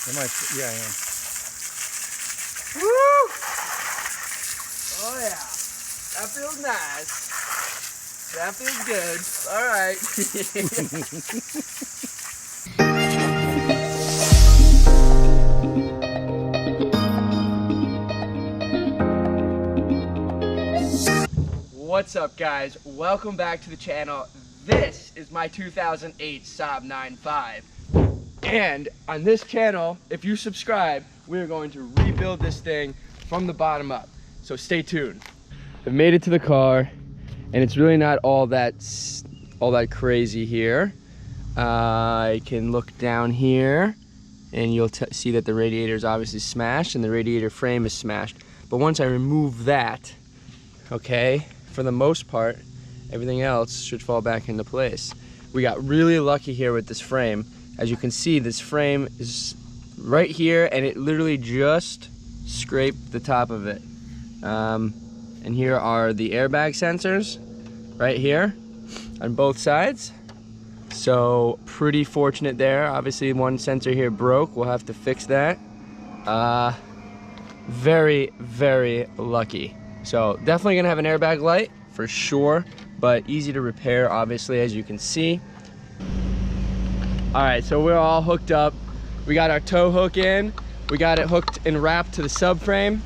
Yeah, I am. Woo! Oh yeah, that feels nice. That feels good. All right. What's up, guys? Welcome back to the channel. This is my 2008 Saab 9.5. And on this channel, if you subscribe, we're going to rebuild this thing from the bottom up. So stay tuned. I've made it to the car, and it's really not all that crazy here. I can look down here, and you'll see that the radiator is obviously smashed, and the radiator frame is smashed. But once I remove that, okay, for the most part, everything else should fall back into place. We got really lucky here with this frame. As you can see, this frame is right here, and it literally just scraped the top of it. And here are the airbag sensors right here on both sides. So pretty fortunate there. Obviously one sensor here broke. We'll have to fix that. Very, very lucky. So definitely gonna have an airbag light for sure, but easy to repair, obviously, as you can see. All right, so we're all hooked up. We got our tow hook in. We got it hooked and wrapped to the subframe.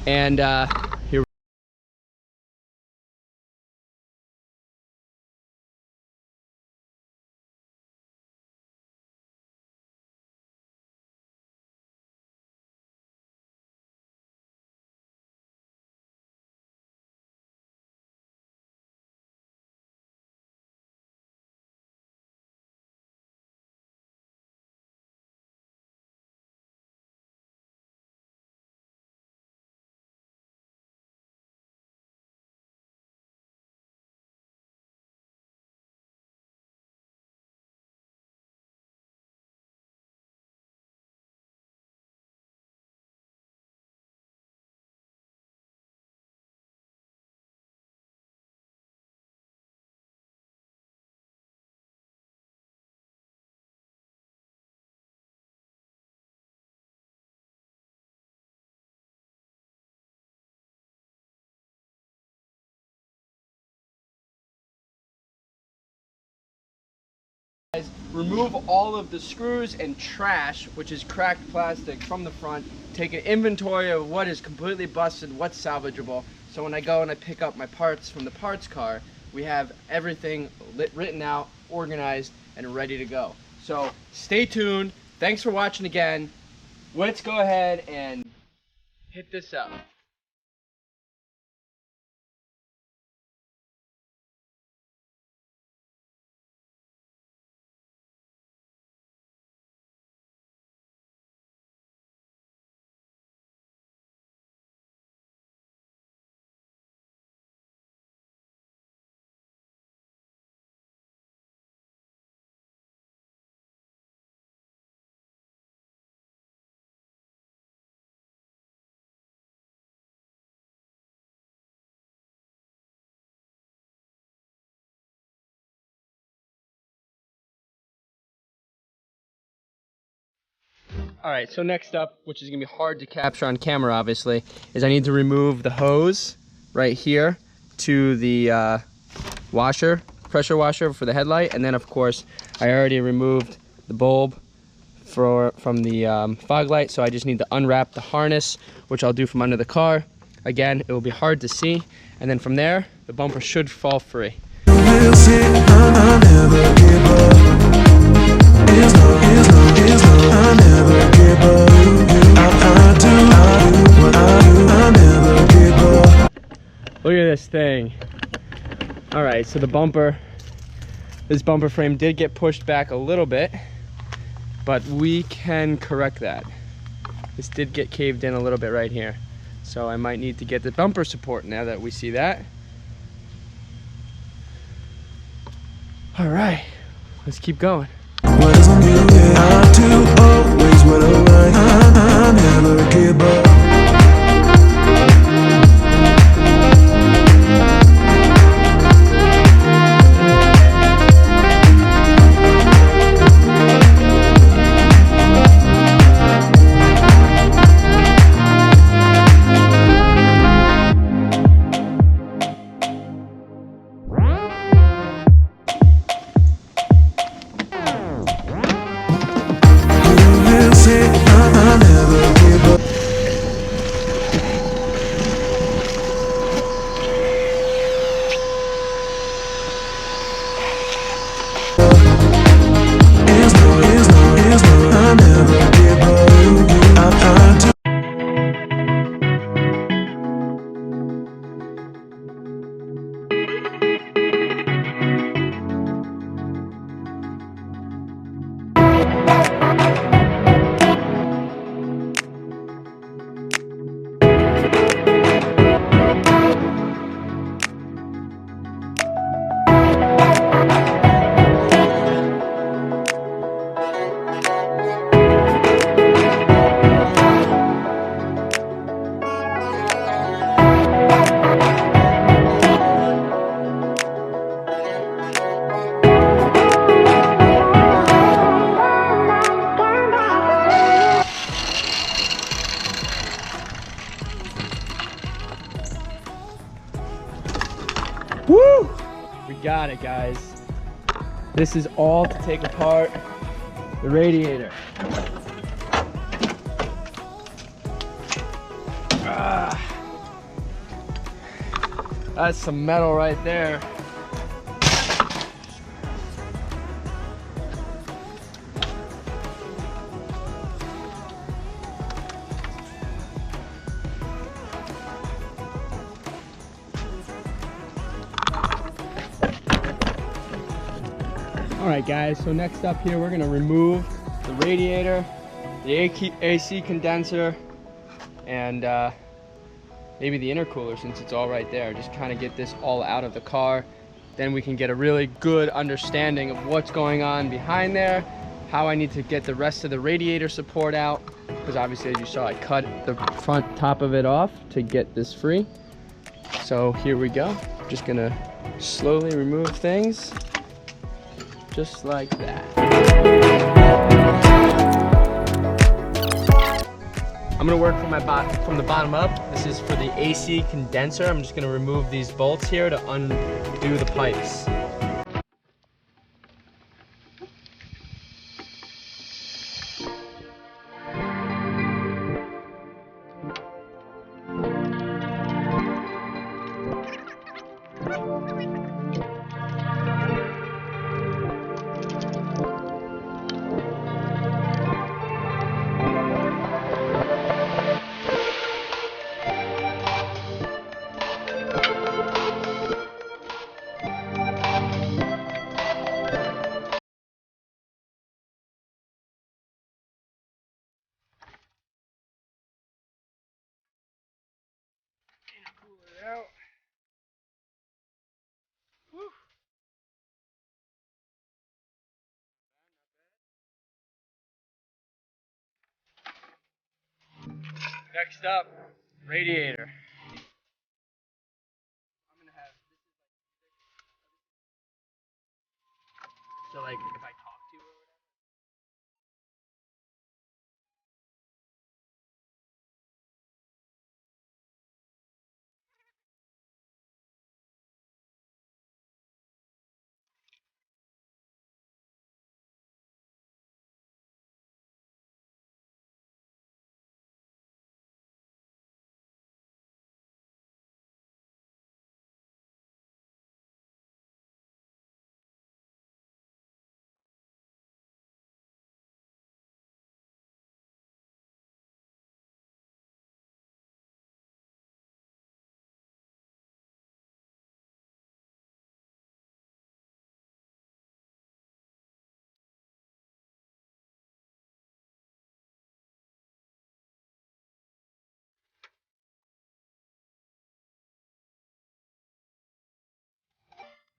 And here. Remove all of the screws and trash, which is cracked plastic, from the front. Take an inventory of what is completely busted, what's salvageable. So when I go and I pick up my parts from the parts car, we have everything written out, organized, and ready to go. So stay tuned. Thanks for watching again. Let's go ahead and hit this up. Alright, so next up, which is going to be hard to capture on camera obviously, is I need to remove the hose right here to the washer, pressure washer for the headlight, and then of course I already removed the bulb from the fog light, so I just need to unwrap the harness, which I'll do from under the car. Again, it will be hard to see, and then from there, the bumper should fall free. Look at this thing. Alright, so this bumper frame did get pushed back a little bit, but we can correct that. This did get caved in a little bit right here. So I might need to get the bumper support now that we see that. Alright, let's keep going. guys, this is all to take apart the radiator. That's some metal right there. Alright guys, so next up here we're going to remove the radiator, the AC condenser, and maybe the intercooler since it's all right there. Just kind of get this all out of the car. Then we can get a really good understanding of what's going on behind there, how I need to get the rest of the radiator support out, because obviously as you saw I cut the front top of it off to get this free. So here we go. Just going to slowly remove things. Just like that. I'm gonna work from the bottom up. This is for the AC condenser. I'm just gonna remove these bolts here to undo the pipes. Out. Whew. Next up, radiator. I'm gonna have so like if I talk to you or whatever.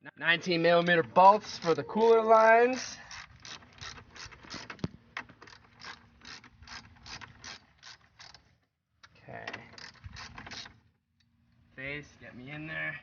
Now, 19mm bolts for the cooler lines. Okay. Face, get me in there.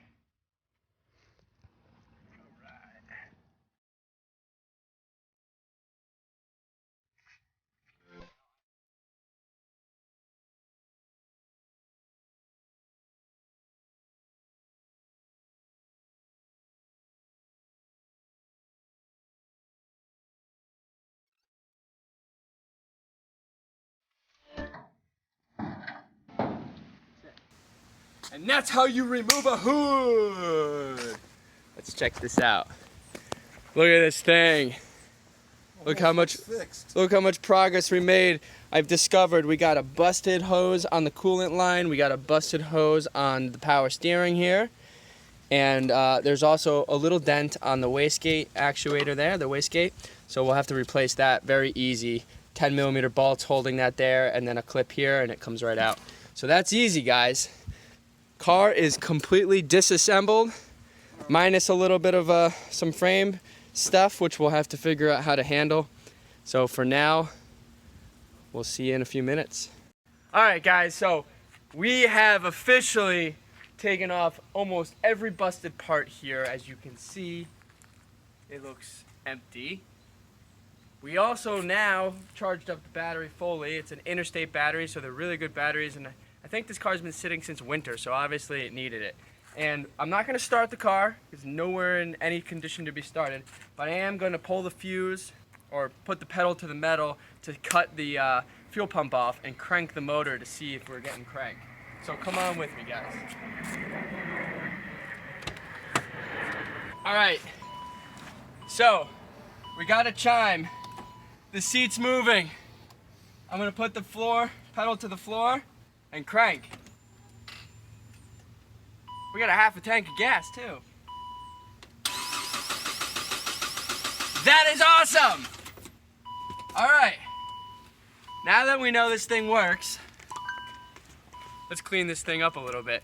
And that's how you remove a hood. Let's check this out. Look at this thing. Look how much progress we made. I've discovered we got a busted hose on the coolant line. We got a busted hose on the power steering here. And there's also a little dent on the wastegate actuator there, the wastegate. So we'll have to replace that. Very easy. 10mm bolts holding that there, and then a clip here, and it comes right out. So that's easy, guys. Car is completely disassembled, minus a little bit of some frame stuff, which we'll have to figure out how to handle. So for now, we'll see you in a few minutes. All right, guys, so we have officially taken off almost every busted part here. As you can see, it looks empty. We also now charged up the battery fully. It's an interstate battery, so they're really good batteries, and I think this car's been sitting since winter, so obviously it needed it. And I'm not going to start the car. It's nowhere in any condition to be started. But I am going to pull the fuse or put the pedal to the metal to cut the fuel pump off and crank the motor to see if we're getting cranked. So come on with me, guys. All right. So we got a chime. The seat's moving. I'm going to put the pedal to the floor and crank. We got a half a tank of gas too. That is awesome! All right, now that we know this thing works, let's clean this thing up a little bit.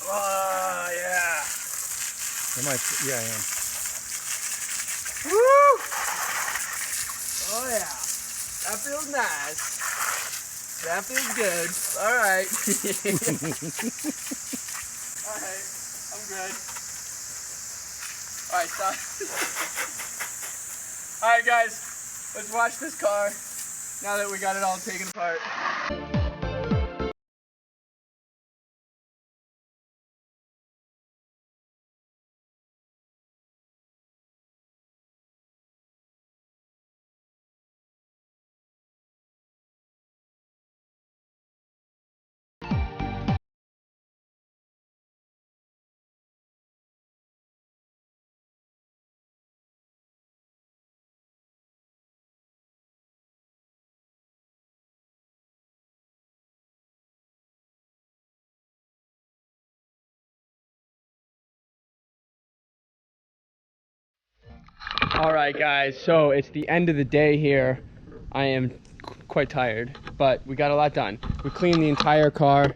Oh yeah. Yeah, yeah. Woo! Oh yeah, that feels nice. That feels good. All right. Alright, I'm good. Alright, stop. Alright guys, let's watch this car now that we got it all taken apart. Alright guys, so it's the end of the day here. I am quite tired, but we got a lot done. We cleaned the entire car,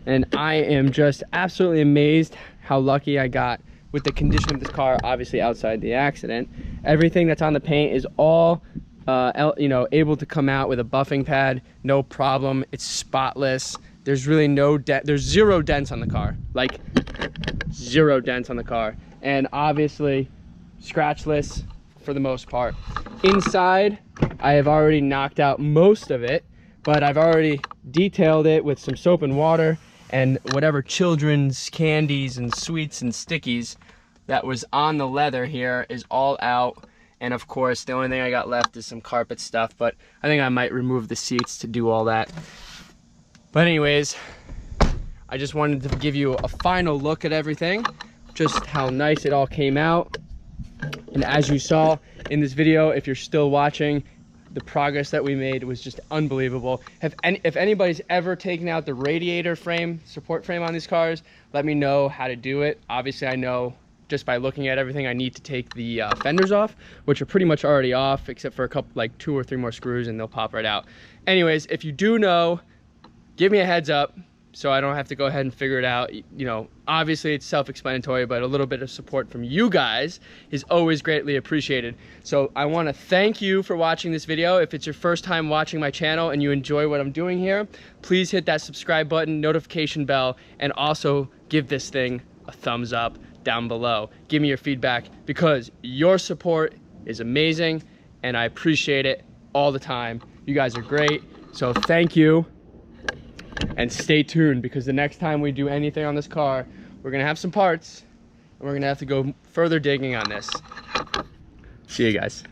and I am just absolutely amazed how lucky I got with the condition of this car, obviously outside the accident. Everything that's on the paint is all able to come out with a buffing pad, no problem. It's spotless. There's really no there's 0 dents on the car, like 0 dents on the car, and obviously scratchless for the most part. Inside, I have already knocked out most of it, but I've already detailed it with some soap and water and whatever children's candies and sweets and stickies that was on the leather here is all out. And of course, the only thing I got left is some carpet stuff, but I think I might remove the seats to do all that. But anyways, I just wanted to give you a final look at everything, just how nice it all came out. And as you saw in this video, if you're still watching, the progress that we made was just unbelievable. If anybody's ever taken out the radiator frame, support frame on these cars, let me know how to do it. Obviously, I know just by looking at everything, I need to take the fenders off, which are pretty much already off, except for a couple, like 2 or 3 more screws, and they'll pop right out. Anyways, if you do know, give me a heads up, so I don't have to go ahead and figure it out. You know, obviously it's self-explanatory, but a little bit of support from you guys is always greatly appreciated. So I want to thank you for watching this video. If it's your first time watching my channel and you enjoy what I'm doing here, please hit that subscribe button, notification bell, and also give this thing a thumbs up down below. Give me your feedback, because your support is amazing and I appreciate it all the time. You guys are great, so thank you. And stay tuned, because the next time we do anything on this car, we're gonna have some parts and we're gonna have to go further digging on this. See you guys.